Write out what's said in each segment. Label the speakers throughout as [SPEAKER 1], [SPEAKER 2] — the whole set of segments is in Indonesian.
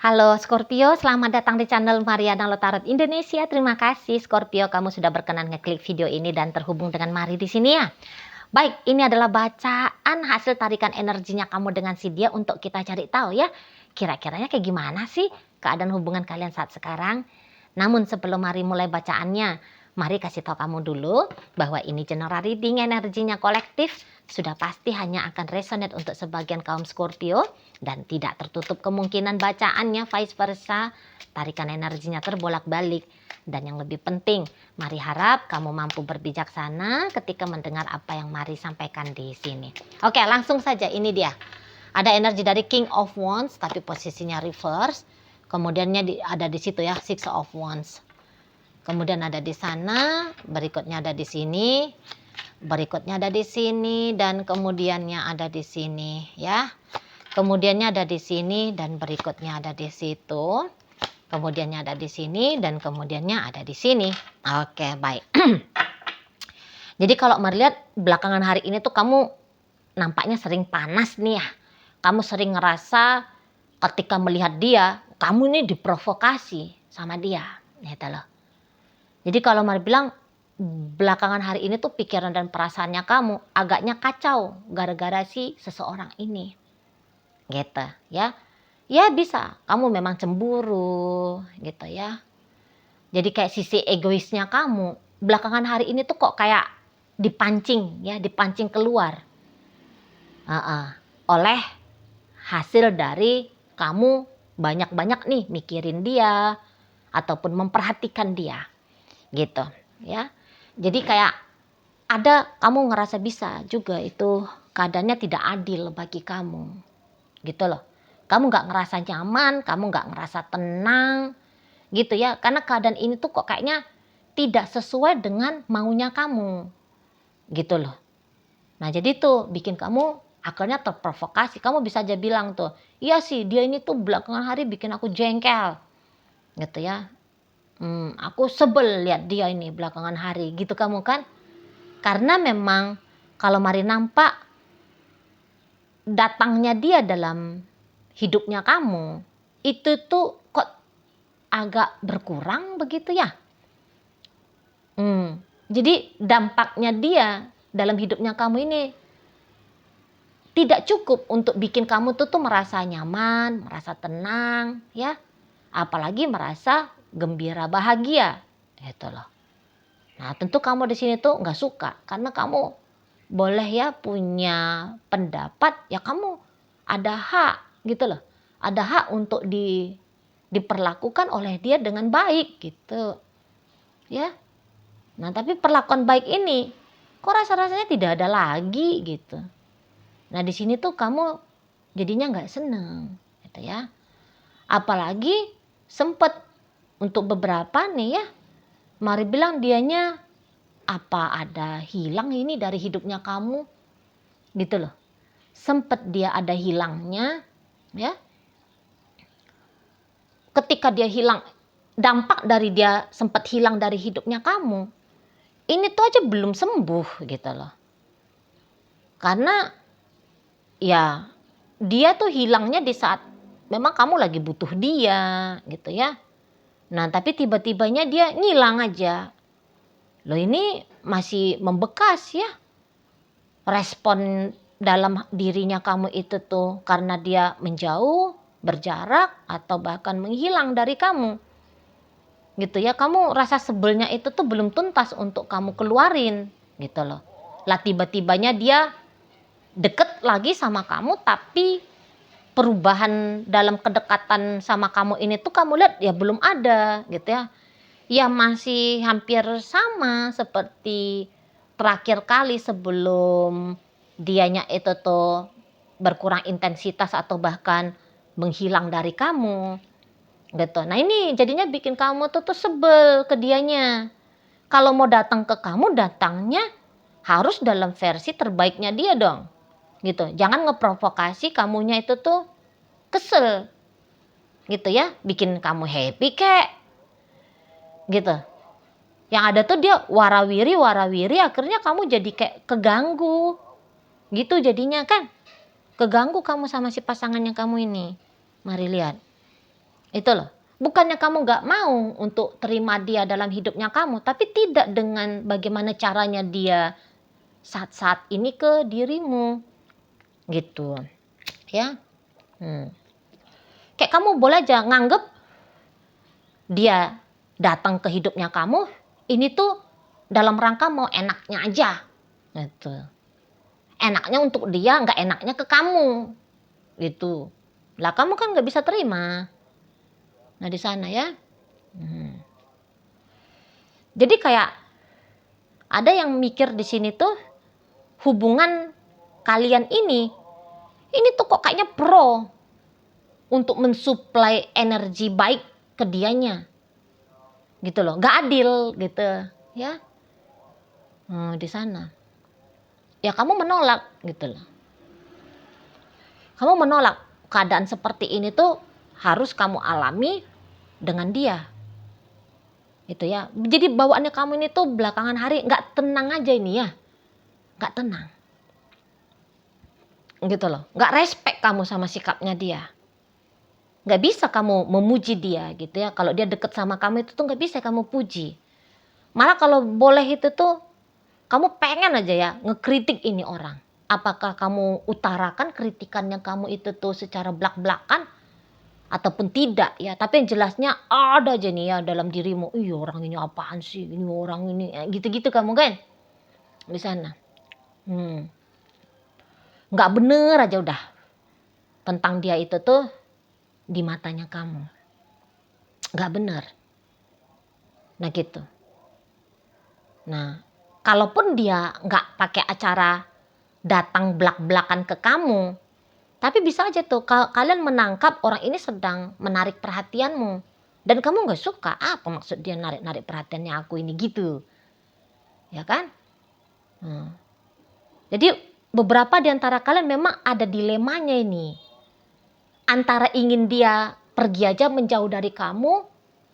[SPEAKER 1] Halo Scorpio, selamat datang di channel Mariana Lotarot Indonesia. Terima kasih Scorpio, kamu sudah berkenan ngeklik video ini dan terhubung dengan Mari di sini ya. Baik, ini adalah bacaan hasil tarikan energinya kamu dengan si dia untuk kita cari tahu ya. Kira-kiranya kayak gimana sih keadaan hubungan kalian saat sekarang? Namun sebelum Mari mulai bacaannya, mari kasih tahu kamu dulu bahwa ini general reading, energinya kolektif. Sudah pasti hanya akan resonate untuk sebagian kaum Scorpio dan tidak tertutup kemungkinan bacaannya vice versa. Tarikan energinya terbolak-balik. Dan yang lebih penting, Mari harap kamu mampu berbijaksana ketika mendengar apa yang Mari sampaikan di sini. Oke, langsung saja ini dia. Ada energi dari King of Wands tapi posisinya reverse. Kemudiannya ada di situ ya, Six of Wands. Kemudian ada di sana, berikutnya ada di sini, berikutnya ada di sini, dan kemudiannya ada di sini ya. Kemudiannya ada di sini dan berikutnya ada di situ. Kemudiannya ada di sini dan kemudiannya ada di sini. Oke, baik. Jadi kalau melihat belakangan hari ini tuh kamu nampaknya sering panas nih ya. Kamu sering ngerasa ketika melihat dia, kamu ini diprovokasi sama dia. Gitu loh. Jadi kalau Mari bilang belakangan hari ini tuh pikiran dan perasaannya kamu agaknya kacau gara-gara si seseorang ini. Gitu ya. Ya bisa, kamu memang cemburu gitu ya. Jadi kayak sisi egoisnya kamu belakangan hari ini tuh kok kayak dipancing ya, dipancing keluar. Oleh hasil dari kamu banyak-banyak nih mikirin dia ataupun memperhatikan dia. Gitu ya. Jadi kayak ada kamu ngerasa bisa juga itu keadaannya tidak adil bagi kamu. Gitu loh. Kamu gak ngerasa nyaman, kamu gak ngerasa tenang gitu ya. Karena keadaan ini tuh kok kayaknya tidak sesuai dengan maunya kamu gitu loh. Nah jadi tuh bikin kamu akhirnya terprovokasi. Kamu bisa aja bilang tuh, iya sih dia ini tuh belakangan hari bikin aku jengkel gitu ya. Aku sebel lihat dia ini belakangan hari gitu kamu kan. Karena memang kalau Mari nampak datangnya dia dalam hidupnya kamu itu tuh kok agak berkurang begitu ya. Jadi dampaknya dia dalam hidupnya kamu ini tidak cukup untuk bikin kamu tuh merasa nyaman, merasa tenang ya. Apalagi merasa gembira bahagia gitu loh. Nah tentu kamu di sini tuh nggak suka karena kamu boleh ya punya pendapat ya, kamu ada hak gitu loh. Ada hak untuk diperlakukan oleh dia dengan baik gitu. Ya. Nah, tapi perlakuan baik ini kok rasa-rasanya tidak ada lagi gitu. Nah, di sini tuh kamu jadinya nggak seneng gitu ya. Apalagi sempet untuk beberapa nih ya, Mari bilang dianya apa ada hilang ini dari hidupnya kamu gitu loh. Sempet dia ada hilangnya ya. Ketika dia hilang, dampak dari dia sempat hilang dari hidupnya kamu, ini tuh aja belum sembuh gitu loh. Karena ya dia tuh hilangnya di saat memang kamu lagi butuh dia gitu ya. Nah tapi tiba-tibanya dia ngilang aja. Loh ini masih membekas ya. Respon dalam dirinya kamu itu tuh karena dia menjauh, berjarak, atau bahkan menghilang dari kamu. Gitu ya, kamu rasa sebelnya itu tuh belum tuntas untuk kamu keluarin gitu loh. Lah tiba-tibanya dia deket lagi sama kamu tapi perubahan dalam kedekatan sama kamu ini tuh kamu lihat ya belum ada gitu ya. Ya masih hampir sama seperti terakhir kali sebelum dianya itu tuh berkurang intensitas atau bahkan menghilang dari kamu gitu. Nah ini jadinya bikin kamu tuh sebel ke dianya. Kalau mau datang ke kamu, datangnya harus dalam versi terbaiknya dia dong gitu. Jangan ngeprovokasi kamunya itu tuh kesel gitu ya, bikin kamu happy kek gitu. Yang ada tuh dia warawiri akhirnya kamu jadi kayak keganggu gitu jadinya kan. Keganggu kamu sama si pasangannya kamu ini. Mari lihat. Itu loh. Bukannya kamu nggak mau untuk terima dia dalam hidupnya kamu, tapi tidak dengan bagaimana caranya dia saat-saat ini ke dirimu. Gitu. Ya. Kayak kamu boleh aja nganggep dia datang ke hidupnya kamu, ini tuh dalam rangka mau enaknya aja. Gitu. Enaknya untuk dia, nggak enaknya ke kamu. Gitu. Lah kamu kan nggak bisa terima. Nah di sana ya. Jadi kayak ada yang mikir di sini tuh hubungan kalian ini tuh kok kayaknya pro untuk mensuplai energi baik ke dianya. Gitu loh, nggak adil gitu ya. Di sana. Ya kamu menolak gitu loh. Kamu menolak keadaan seperti ini tuh harus kamu alami dengan dia. Itu ya. Jadi bawaannya kamu ini tuh belakangan hari nggak tenang aja ini ya. Nggak tenang. Gitu loh. Nggak respect kamu sama sikapnya dia. Nggak bisa kamu memuji dia gitu ya. Kalau dia deket sama kamu itu tuh nggak bisa kamu puji. Malah kalau boleh itu tuh kamu pengen aja ya ngekritik ini orang. Apakah kamu utarakan kritikannya kamu itu tuh secara belak-belakan ataupun tidak ya. Tapi yang jelasnya ada aja nih ya dalam dirimu. Iya orang ini apaan sih? Ini orang ini gitu-gitu kamu kan di sana. Nggak bener aja udah tentang dia itu tuh di matanya kamu. Nggak bener. Nah gitu. Nah kalaupun dia nggak pakai acara datang belak-belakan ke kamu, tapi bisa aja tuh kalian menangkap orang ini sedang menarik perhatianmu. Dan kamu gak suka, apa maksud dia narik-narik perhatiannya aku ini gitu. Ya kan? Jadi beberapa di antara kalian memang ada dilemanya ini. Antara ingin dia pergi aja menjauh dari kamu,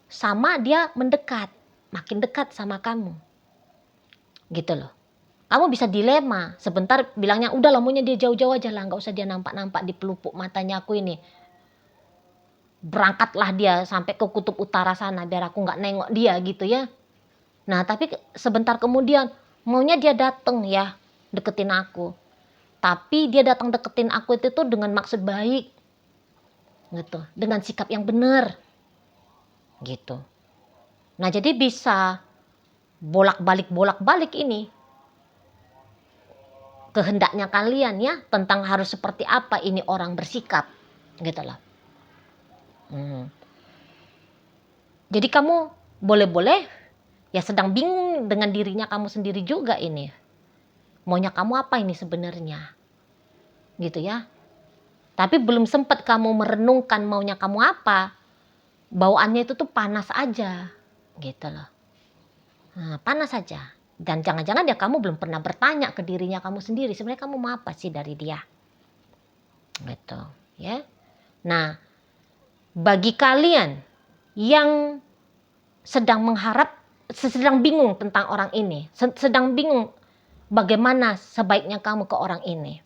[SPEAKER 1] sama dia mendekat, makin dekat sama kamu. Gitu loh. Kamu bisa dilema, sebentar bilangnya udah lah maunya dia jauh-jauh aja lah, gak usah dia nampak-nampak di pelupuk matanya aku ini. Berangkatlah dia sampai ke kutub utara sana biar aku nggak nengok dia gitu ya. Nah tapi sebentar kemudian maunya dia datang ya deketin aku. Tapi dia datang deketin aku itu tuh dengan maksud baik gitu, dengan sikap yang benar gitu. Nah jadi bisa bolak-balik ini kehendaknya kalian ya tentang harus seperti apa ini orang bersikap gitu loh. Jadi kamu boleh-boleh ya sedang bingung dengan dirinya kamu sendiri juga ini. Maunya kamu apa ini sebenarnya? Gitu ya. Tapi belum sempat kamu merenungkan maunya kamu apa. Bawaannya itu tuh panas aja. Gitu loh. Nah, panas aja. Dan jangan-jangan ya kamu belum pernah bertanya ke dirinya kamu sendiri. Sebenarnya kamu mau apa sih dari dia? Gitu ya. Nah, bagi kalian yang sedang bingung tentang orang ini, sedang bingung bagaimana sebaiknya kamu ke orang ini.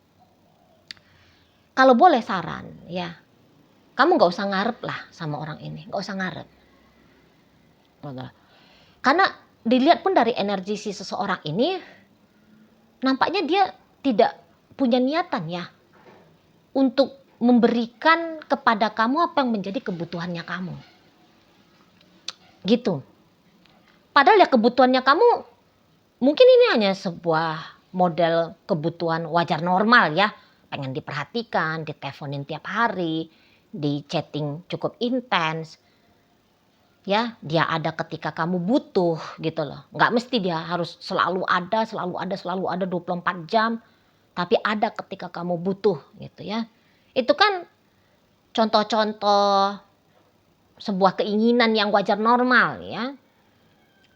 [SPEAKER 1] Kalau boleh saran ya, kamu gak usah ngarep lah sama orang ini, gak usah ngarep. Karena dilihat pun dari energi si seseorang ini, nampaknya dia tidak punya niatan ya untuk memberikan kepada kamu apa yang menjadi kebutuhannya kamu. Gitu. Padahal ya kebutuhannya kamu mungkin ini hanya sebuah model kebutuhan wajar normal ya. Pengen diperhatikan, diteleponin tiap hari, di chatting cukup intens. Ya, dia ada ketika kamu butuh gitu loh. Nggak mesti dia harus selalu ada 24 jam. Tapi ada ketika kamu butuh gitu ya. Itu kan contoh-contoh sebuah keinginan yang wajar normal ya.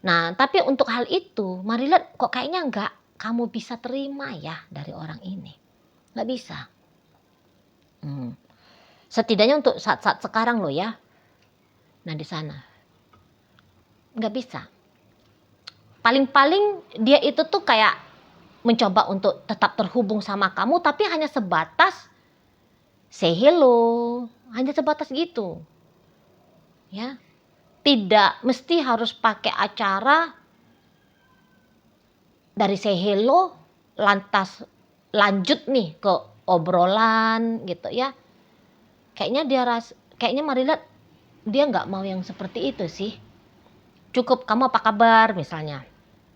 [SPEAKER 1] Nah, tapi untuk hal itu, mari lihat kok kayaknya nggak kamu bisa terima ya dari orang ini. Nggak bisa. Setidaknya untuk saat-saat sekarang loh ya. Nah di sana. Nggak bisa. Paling-paling dia itu tuh kayak mencoba untuk tetap terhubung sama kamu, tapi hanya sebatas say hello. Hanya sebatas gitu. ya. Tidak mesti harus pakai acara dari say hello lantas lanjut nih ke obrolan gitu ya. Kayaknya Mari lihat dia nggak mau yang seperti itu sih. Cukup kamu apa kabar misalnya,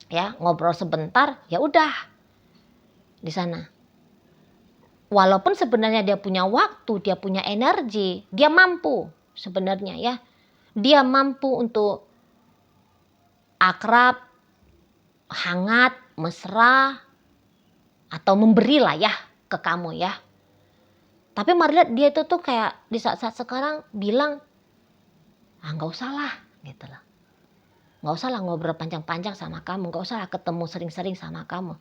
[SPEAKER 1] ya ngobrol sebentar, ya udah di sana. Walaupun sebenarnya dia punya waktu, dia punya energi, dia mampu sebenarnya ya. Dia mampu untuk akrab, hangat, mesra, atau memberi lah ya ke kamu ya. Tapi Mari lihat dia itu tuh kayak di saat-saat sekarang bilang, nggak usah lah gitu lah. Nggak usah lah ngobrol panjang-panjang sama kamu, nggak usah lah ketemu sering-sering sama kamu.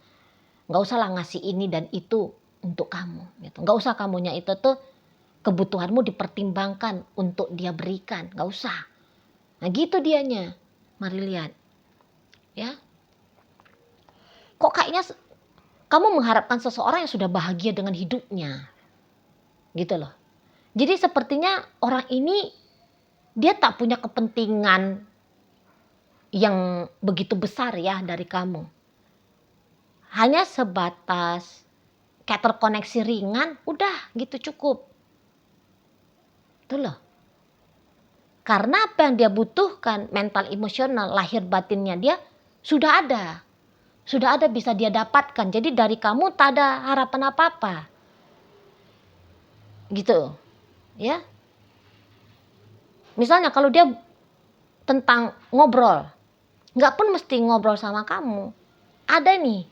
[SPEAKER 1] Nggak usah lah ngasih ini dan itu untuk kamu gitu. Nggak usah kamunya itu tuh kebutuhanmu dipertimbangkan untuk dia berikan, nggak usah. Nah gitu dianya, Mari lihat ya. Kok kayaknya kamu mengharapkan seseorang yang sudah bahagia dengan hidupnya gitu loh. Jadi sepertinya orang ini dia tak punya kepentingan yang begitu besar ya dari kamu. Hanya sebatas kayak terkoneksi ringan, udah gitu cukup. Itu loh. Karena apa yang dia butuhkan, mental emosional, lahir batinnya dia sudah ada. Sudah ada bisa dia dapatkan. Jadi dari kamu tak ada harapan apa-apa. Gitu. Ya. Misalnya kalau dia tentang ngobrol, nggak pun mesti ngobrol sama kamu. Ada nih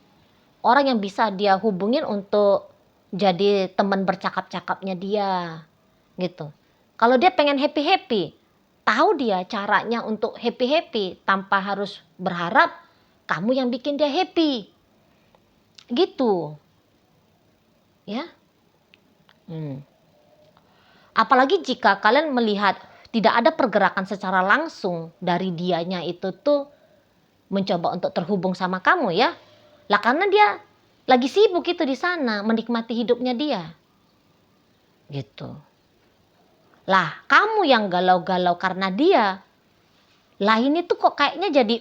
[SPEAKER 1] orang yang bisa dia hubungin untuk jadi teman bercakap-cakapnya dia. Gitu. Kalau dia pengen happy-happy, tahu dia caranya untuk happy-happy tanpa harus berharap kamu yang bikin dia happy. Gitu. Ya. Apalagi jika kalian melihat tidak ada pergerakan secara langsung dari dianya itu tuh mencoba untuk terhubung sama kamu ya. Lah karena dia lagi sibuk itu di sana menikmati hidupnya dia. Gitu. Lah kamu yang galau-galau karena dia. Lah ini tuh kok kayaknya jadi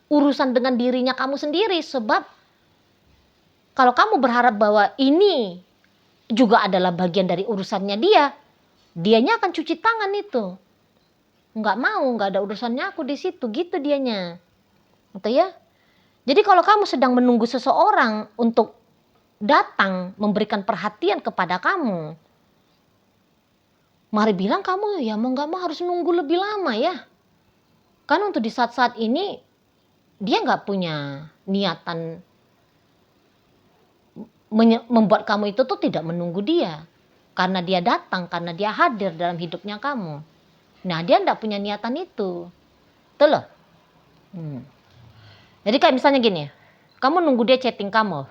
[SPEAKER 1] urusan dengan dirinya kamu sendiri. Sebab kalau kamu berharap bahwa ini juga adalah bagian dari urusannya dia, dianya akan cuci tangan itu. Nggak mau, nggak ada urusannya aku di situ, gitu dianya. Gitu ya. Jadi kalau kamu sedang menunggu seseorang untuk datang memberikan perhatian kepada kamu, Mari bilang kamu ya mau nggak mau harus nunggu lebih lama ya. Kan untuk di saat-saat ini dia nggak punya niatan membuat kamu itu tuh tidak menunggu dia. Karena dia datang, karena dia hadir dalam hidupnya kamu. Nah dia nggak punya niatan itu. Betul loh. Jadi kayak misalnya gini, kamu nunggu dia chatting kamu.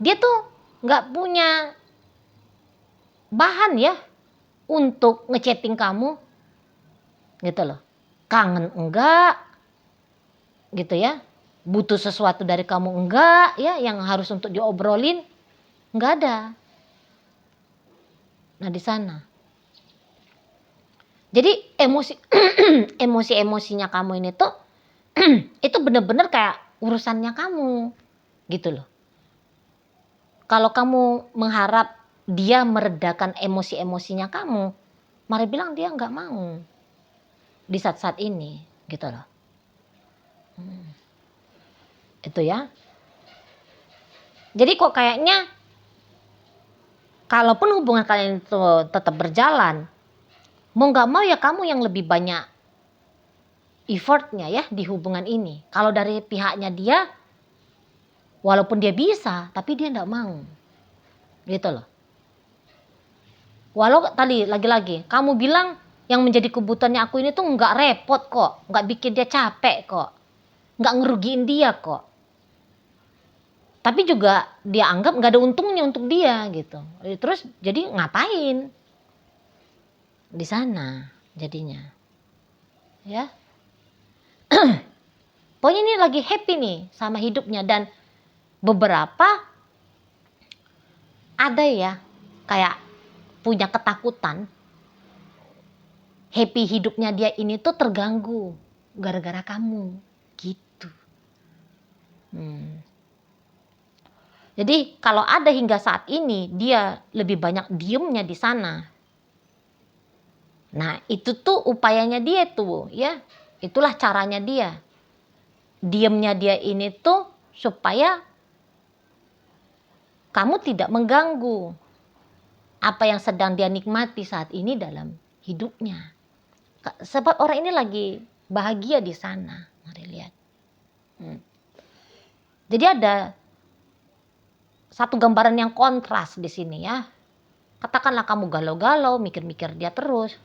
[SPEAKER 1] Dia tuh nggak punya bahan ya untuk ngechatting kamu. Gitu loh. Kangen enggak, gitu ya. Butuh sesuatu dari kamu enggak ya yang harus untuk diobrolin. Enggak ada. Nah di sana. Jadi emosi-emosinya kamu ini tuh itu bener-bener kayak urusannya kamu gitu loh. Kalau kamu mengharap dia meredakan emosi-emosinya kamu, Mari bilang dia nggak mau di saat-saat ini gitu loh. Itu ya. Jadi kok kayaknya kalaupun hubungan kalian itu tetap berjalan, mau nggak mau ya kamu yang lebih banyak effortnya ya di hubungan ini. Kalau dari pihaknya dia, walaupun dia bisa, tapi dia nggak mau. Gitu loh. Walau tadi lagi-lagi, kamu bilang yang menjadi kebutuhannya aku ini tuh nggak repot kok, nggak bikin dia capek kok, nggak ngerugiin dia kok. Tapi juga dia anggap nggak ada untungnya untuk dia gitu. Terus jadi ngapain di sana jadinya, ya? Pokoknya ini lagi happy nih sama hidupnya dan beberapa ada ya kayak punya ketakutan happy hidupnya dia ini tuh terganggu gara-gara kamu gitu. Jadi kalau ada hingga saat ini dia lebih banyak diemnya di sana. Nah, itu tuh upayanya dia tuh, ya. Itulah caranya dia. Diemnya dia ini tuh supaya kamu tidak mengganggu apa yang sedang dia nikmati saat ini dalam hidupnya. Sebab orang ini lagi bahagia di sana. Mari lihat. Jadi ada satu gambaran yang kontras di sini ya. Katakanlah kamu galau-galau, mikir-mikir dia terus.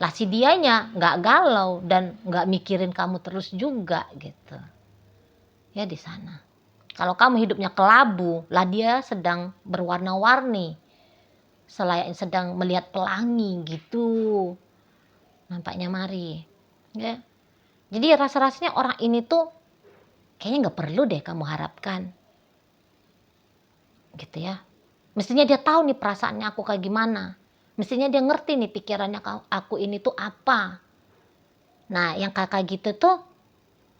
[SPEAKER 1] Lah si dianya nggak galau dan nggak mikirin kamu terus juga gitu. Ya di sana. Kalau kamu hidupnya kelabu, lah dia sedang berwarna-warni. Selain sedang melihat pelangi gitu. Nampaknya mari. Ya. Jadi rasa-rasanya orang ini tuh kayaknya nggak perlu deh kamu harapkan. Gitu ya. Mestinya dia tahu nih perasaannya aku kayak gimana. Mestinya dia ngerti nih pikirannya aku ini tuh apa. Nah yang kakak gitu tuh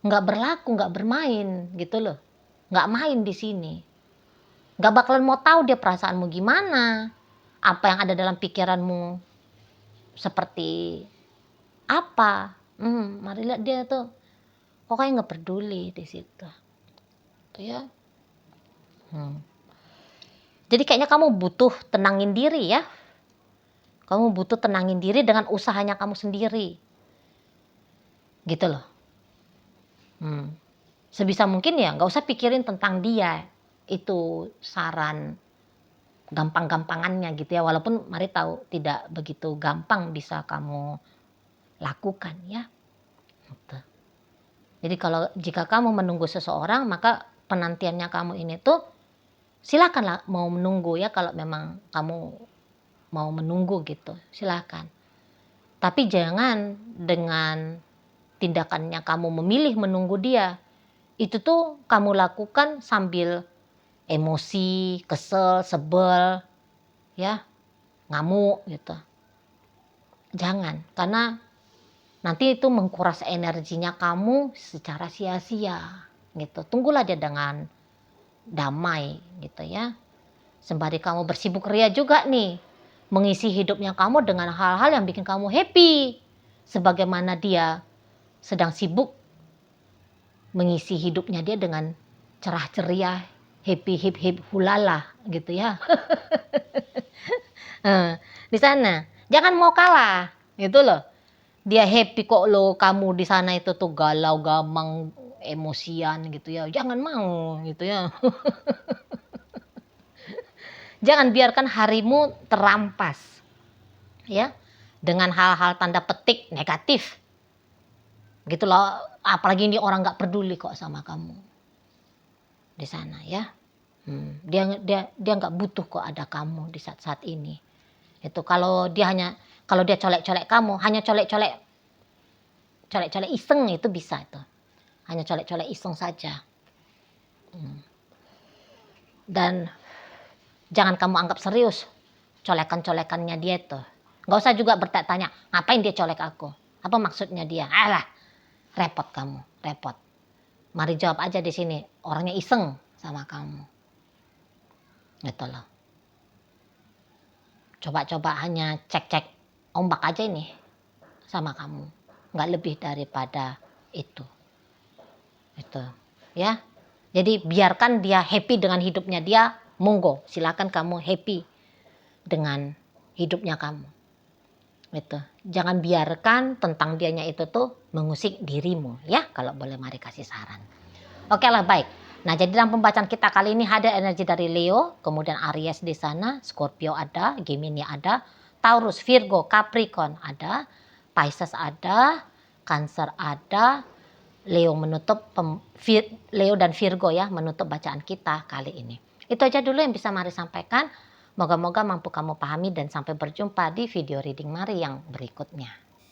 [SPEAKER 1] nggak berlaku, nggak bermain gitu loh. Nggak main di sini. Nggak bakalan mau tahu dia perasaanmu gimana. Apa yang ada dalam pikiranmu seperti apa. Mari lihat dia tuh. Kok kayak nggak peduli di situ. Tuh ya. Jadi kayaknya kamu butuh tenangin diri ya. Kamu butuh tenangin diri dengan usahanya kamu sendiri. Gitu loh. Sebisa mungkin ya nggak usah pikirin tentang dia. Itu saran gampang-gampangannya gitu ya. Walaupun mari tahu tidak begitu gampang bisa kamu lakukan ya. Gitu. Jadi jika kamu menunggu seseorang maka penantiannya kamu ini tuh silakanlah mau menunggu ya kalau memang kamu mau menunggu gitu. Silakan. Tapi jangan dengan tindakannya kamu memilih menunggu dia. Itu tuh kamu lakukan sambil emosi, kesel, sebel, ya, ngamuk gitu. Jangan, karena nanti itu mengkuras energinya kamu secara sia-sia gitu. Tunggulah dia dengan damai gitu ya. Sembari kamu bersibuk ria juga nih, mengisi hidupnya kamu dengan hal-hal yang bikin kamu happy. Sebagaimana dia sedang sibuk mengisi hidupnya dia dengan cerah ceria, happy hip hip hulala gitu ya. Di sana jangan mau kalah gitu loh. Dia happy kok lo, kamu di sana itu tuh galau gamang emosian gitu ya. Jangan mau gitu ya. Jangan biarkan harimu terampas ya dengan hal-hal tanda petik negatif. Gitu loh, apalagi ini orang nggak peduli kok sama kamu di sana ya. Dia nggak butuh kok ada kamu di saat ini. Itu kalau dia colek-colek kamu, hanya colek-colek iseng itu bisa itu. Hanya colek-colek iseng saja. Dan jangan kamu anggap serius colekan-colekannya dia itu. Nggak usah juga bertanya, ngapain dia colek aku? Apa maksudnya dia? Alah, repot kamu, repot. Mari jawab aja di sini, orangnya iseng sama kamu. Gitu loh. Coba-coba hanya cek-cek ombak aja ini sama kamu. Nggak lebih daripada itu. Itu ya. Jadi biarkan dia happy dengan hidupnya dia, monggo. Silakan kamu happy dengan hidupnya kamu. Itu. Jangan biarkan tentang dianya itu tuh mengusik dirimu ya. Kalau boleh mari kasih saran. Oke lah baik. Nah jadi dalam pembacaan kita kali ini ada energi dari Leo, kemudian Aries di sana, Scorpio ada, Gemini ada, Taurus, Virgo, Capricorn ada, Pisces ada, Cancer ada, Leo Leo dan Virgo ya menutup bacaan kita kali ini. Itu aja dulu yang bisa Mari sampaikan. Moga-moga mampu kamu pahami dan sampai berjumpa di video reading Mari yang berikutnya.